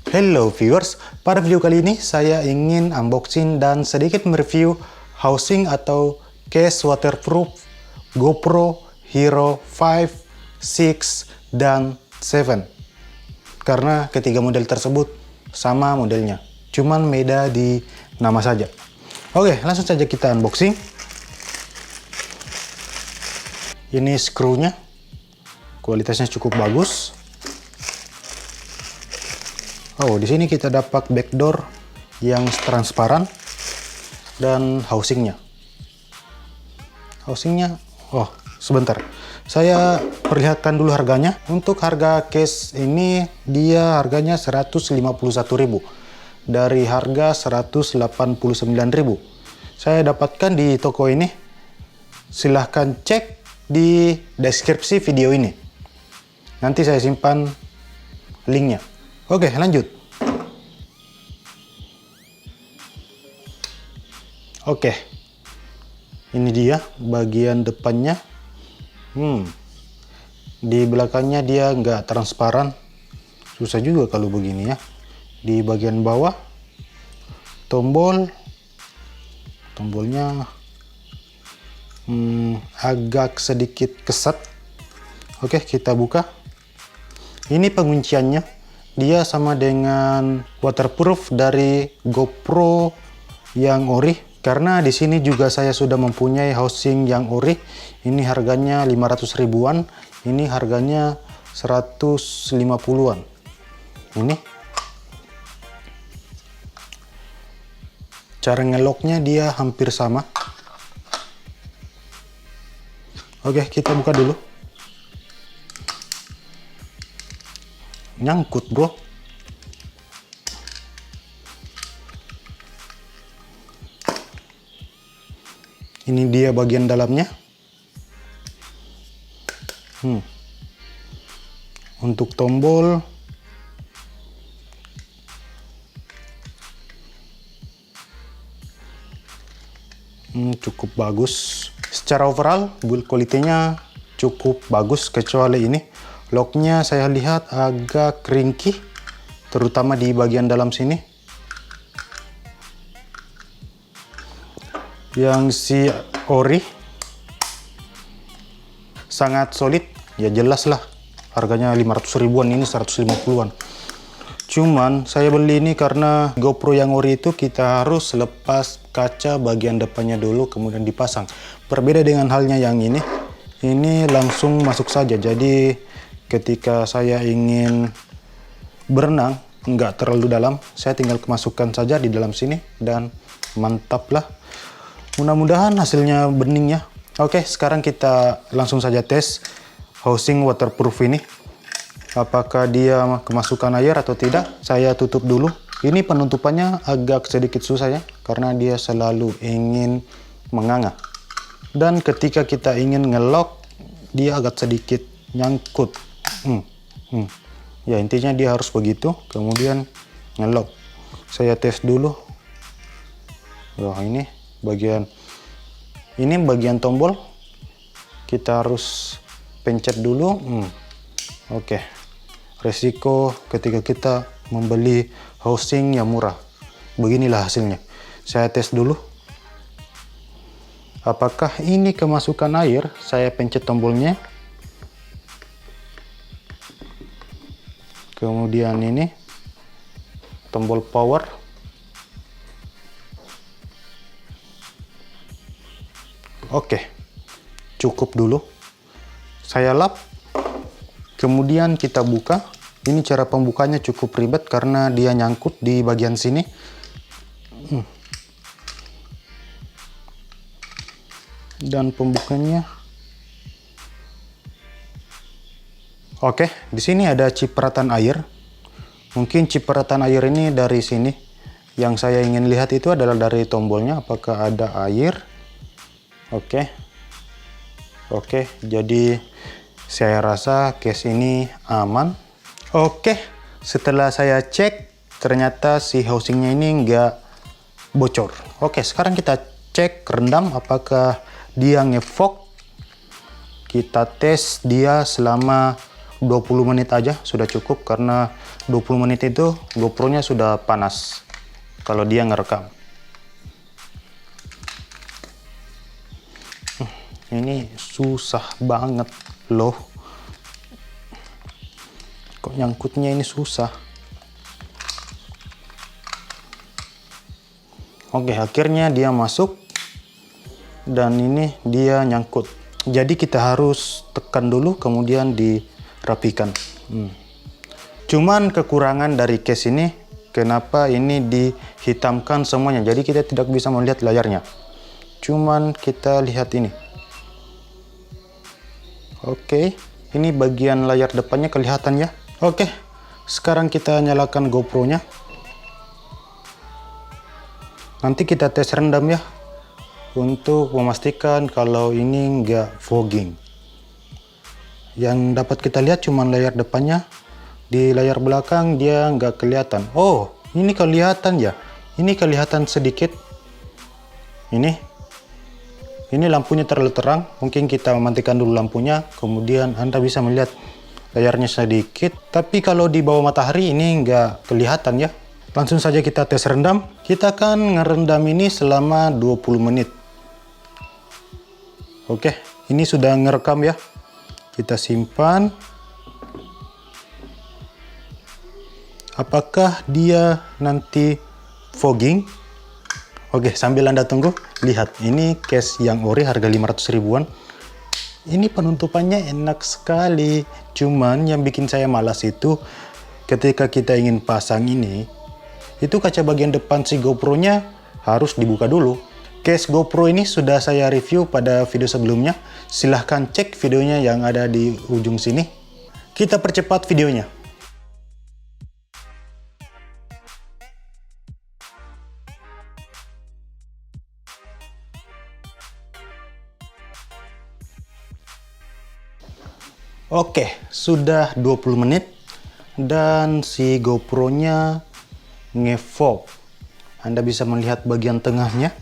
Hello viewers, pada video kali ini saya ingin unboxing dan sedikit mereview housing atau case waterproof GoPro Hero 5, 6, dan 7. Karena ketiga model tersebut sama modelnya, cuman beda di nama saja. Oke, langsung saja kita unboxing. Ini skrunya, kualitasnya cukup bagus. Oh, di sini kita dapat backdoor yang transparan dan housingnya. Oh, sebentar. Saya perlihatkan dulu harganya. Untuk harga case ini, dia harganya 151.000 dari harga 189.000. Saya dapatkan di toko ini. Silahkan cek di deskripsi video ini. Nanti saya simpan linknya. Oke, lanjut. Oke, ini dia bagian depannya. Di belakangnya dia nggak transparan. Susah juga kalau begini ya. Di bagian bawah, tombolnya agak sedikit kesat. Oke, kita buka. Ini pengunciannya. Dia sama dengan waterproof dari GoPro yang ori. Karena di sini juga saya sudah mempunyai housing yang ori. Ini harganya 500 ribuan. Ini harganya 150-an. Ini. Cara ngeloknya dia hampir sama. Oke, kita buka dulu. Nyangkut, bro. Ini dia bagian dalamnya. Untuk tombol, cukup bagus. Secara overall, build quality-nya cukup bagus, kecuali ini. Locknya saya lihat agak ringkih, terutama di bagian dalam sini. Yang si ori sangat solid, ya jelas lah. Harganya 500 ribuan, ini 150-an. Cuman saya beli ini karena GoPro yang ori itu kita harus lepas kaca bagian depannya dulu, kemudian dipasang. Berbeda dengan halnya yang ini langsung masuk saja. Jadi ketika saya ingin berenang, nggak terlalu dalam, saya tinggal kemasukkan saja di dalam sini dan mantap lah. Mudah-mudahan hasilnya bening ya. Oke, sekarang kita langsung saja tes housing waterproof ini. Apakah dia kemasukan air atau tidak? Saya tutup dulu. Ini penutupannya agak sedikit susah ya, karena dia selalu ingin menganga. Dan ketika kita ingin ngelock, dia agak sedikit nyangkut. Ya intinya dia harus begitu, kemudian ngelock. Saya tes dulu. Wah, ini bagian tombol kita harus pencet dulu. Oke. Resiko ketika kita membeli housing yang murah, beginilah hasilnya. Saya tes dulu apakah ini kemasukan air. Saya pencet tombolnya, kemudian ini tombol power. Oke, cukup dulu. Saya lap, kemudian kita buka. Ini cara pembukanya cukup ribet karena dia nyangkut di bagian sini. Dan pembukanya. Oke, di sini ada cipratan air. Mungkin cipratan air ini dari sini. Yang saya ingin lihat itu adalah dari tombolnya, apakah ada air. Oke, jadi saya rasa case ini aman. Oke, setelah saya cek, ternyata si housingnya ini nggak bocor. Oke, sekarang kita cek rendam apakah dia ngefog. Kita tes dia selama 20 menit aja sudah cukup, karena 20 menit itu GoPro-nya sudah panas kalau dia ngerekam. Ini susah banget loh. Kok nyangkutnya ini susah. Oke, akhirnya dia masuk. Dan ini dia nyangkut. Jadi kita harus tekan dulu, kemudian dirapikan. Cuman kekurangan dari case ini, kenapa ini dihitamkan semuanya. Jadi kita tidak bisa melihat layarnya. Cuman kita lihat ini. Oke, ini bagian layar depannya kelihatan ya. Oke, sekarang kita nyalakan GoPro-nya. Nanti kita tes rendam ya, untuk memastikan kalau ini nggak fogging. Yang dapat kita lihat cuma layar depannya. Di layar belakang dia nggak kelihatan. Oh, ini kelihatan ya. Ini kelihatan sedikit. Ini lampunya terlalu terang, mungkin kita mematikan dulu lampunya, kemudian Anda bisa melihat layarnya sedikit. Tapi kalau di bawah matahari ini nggak kelihatan ya. Langsung saja kita tes rendam. Kita akan ngerendam ini selama 20 menit. Oke, ini sudah ngerekam ya. Kita simpan. Apakah dia nanti fogging? Oke, sambil Anda tunggu, lihat ini case yang ori harga 500 ribuan. Ini penutupannya enak sekali. Cuman yang bikin saya malas itu ketika kita ingin pasang ini, itu kaca bagian depan si GoPro-nya harus dibuka dulu. Case GoPro ini sudah saya review pada video sebelumnya. Silahkan cek videonya yang ada di ujung sini. Kita percepat videonya. Oke, sudah 20 menit dan si GoPro-nya ngefog. Anda bisa melihat bagian tengahnya.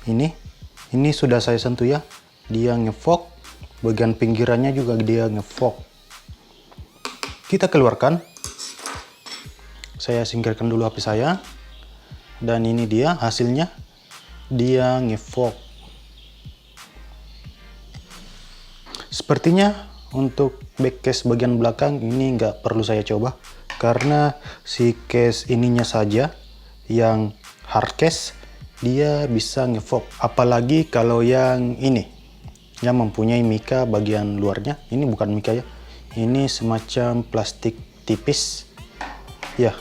Ini sudah saya sentuh ya. Dia ngefog. Bagian pinggirannya juga dia ngefog. Kita keluarkan. Saya singkirkan dulu HP saya. Dan ini dia hasilnya. Dia ngefog. Sepertinya untuk back case bagian belakang ini nggak perlu saya coba, karena si case ininya saja yang hard case dia bisa ngefog. Apalagi kalau yang ini yang mempunyai mika bagian luarnya. Ini bukan mika ya, ini semacam plastik tipis ya.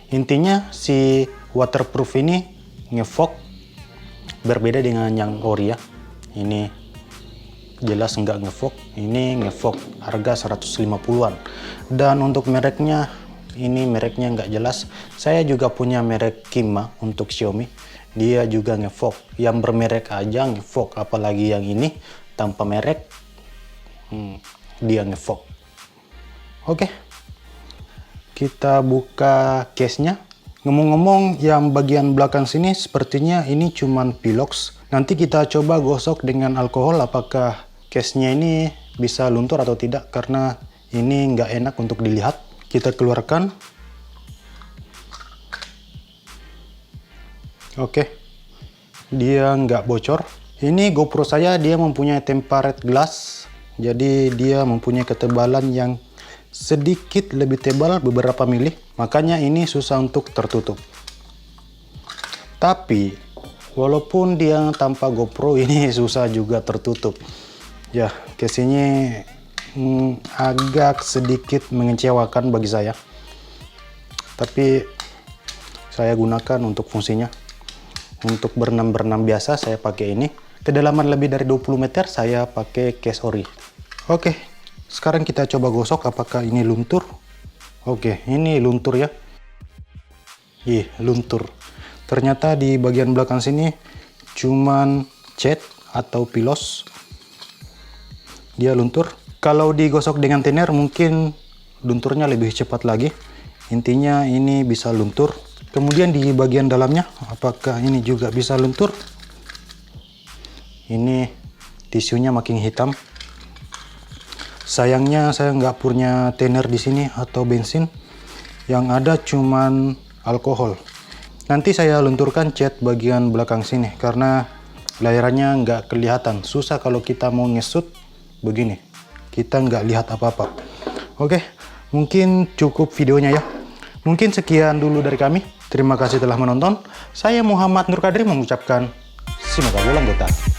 Intinya si waterproof ini ngefog, berbeda dengan yang ori ya. Ini jelas nggak ngefog, ini ngefog, harga 150-an. Dan untuk mereknya, ini mereknya nggak jelas. Saya juga punya merek Kima untuk Xiaomi, dia juga ngefog. Yang bermerek aja ngefog, apalagi yang ini tanpa merek, dia ngefog. Oke, kita buka case-nya. Ngomong-ngomong, yang bagian belakang sini sepertinya ini cuman pilox. Nanti kita coba gosok dengan alkohol apakah case-nya ini bisa luntur atau tidak, karena ini nggak enak untuk dilihat. Kita keluarkan. Oke, dia nggak bocor. Ini GoPro saya dia mempunyai tempered glass, jadi dia mempunyai ketebalan yang sedikit lebih tebal beberapa mili, makanya ini susah untuk tertutup. Tapi walaupun dia tanpa GoPro ini susah juga tertutup ya. Case ini agak sedikit mengecewakan bagi saya, tapi saya gunakan untuk fungsinya. Untuk berenam biasa saya pakai ini. Kedalaman lebih dari 20 meter saya pakai case ori. Oke, sekarang kita coba gosok apakah ini luntur. Oke, ini luntur ya. Ih, luntur. Ternyata di bagian belakang sini cuman cat atau pilos. Dia luntur. Kalau digosok dengan thinner mungkin lunturnya lebih cepat lagi. Intinya ini bisa luntur. Kemudian di bagian dalamnya, apakah ini juga bisa luntur? Ini tisunya makin hitam. Sayangnya saya nggak punya thinner di sini atau bensin. Yang ada cuman alkohol. Nanti saya lunturkan cat bagian belakang sini karena layarnya nggak kelihatan. Susah kalau kita mau ngesut begini. Kita nggak lihat apa-apa. Oke, mungkin cukup videonya ya. Mungkin sekian dulu dari kami. Terima kasih telah menonton. Saya Muhammad Nur Kadri mengucapkan Simoga Wulang Gota.